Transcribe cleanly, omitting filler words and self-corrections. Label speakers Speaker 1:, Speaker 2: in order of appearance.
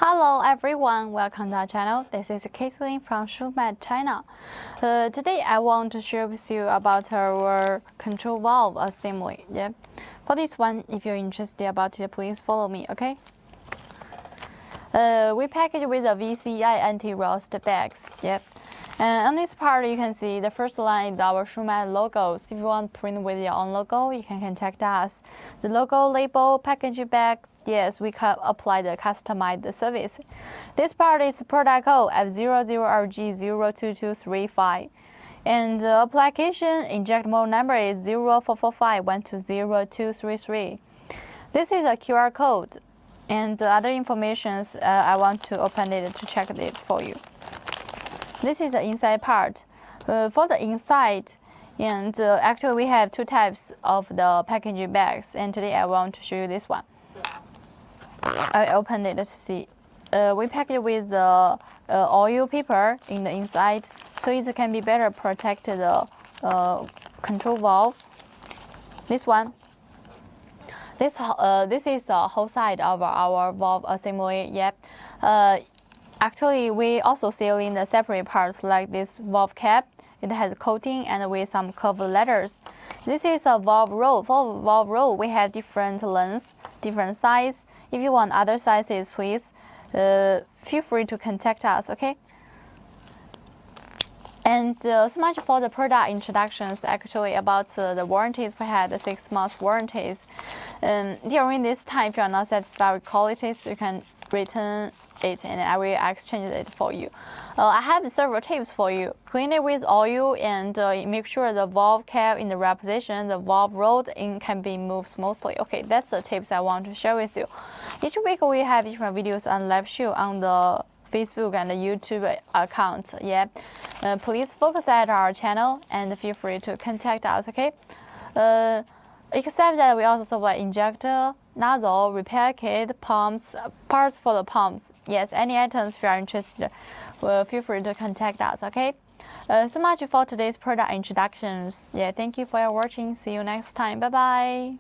Speaker 1: Hello everyone, welcome to our channel. This is Caitlin from Shumatt, China. Today I want to share with you about our control valve assembly. For this one, if you're interested about it, please follow me, okay? We package with a VCI anti-rust bags. And on this part, you can see the first line is our Shumatt logos. If you want to print with your own logo, you can contact us. The logo, label, package bag, yes, we can apply the customized service. This part is product code F00RJ02235. And the application inject mode number is 0445120233. This is a QR code. And the other informations, I want to open it to check it for you. This is the inside part. For the inside, and actually we have two types of the packaging bags, and today I want to show you this one. I opened it to see. We package with the oil paper in the inside, so it can be better protect the control valve. This one. This is the whole side of our valve assembly. Actually, we also seal in the separate parts like this valve cap. It has coating and with some curved letters. This is a valve roll. For valve roll, we have different lengths, different size. If you want other sizes, please feel free to contact us, okay? And so much for the product introductions. Actually, about the warranties, we had 6 months warranties. During this time, if you are not satisfied with qualities, you can return it and I will exchange it for you. I have several tips for you. Clean it with oil and make sure the valve cap in the right position, the valve roll can be moved smoothly. Okay, that's the tips I want to share with you. Each week we have different videos on live show on the Facebook and the YouTube account. Please focus at our channel and feel free to contact us, okay? Except that we also supply injector, nozzle, repair kit, pumps, parts for the pumps. Yes, any items if you are interested, feel free to contact us, okay? So much for today's product introductions. Thank you for your watching. See you next time. Bye-bye.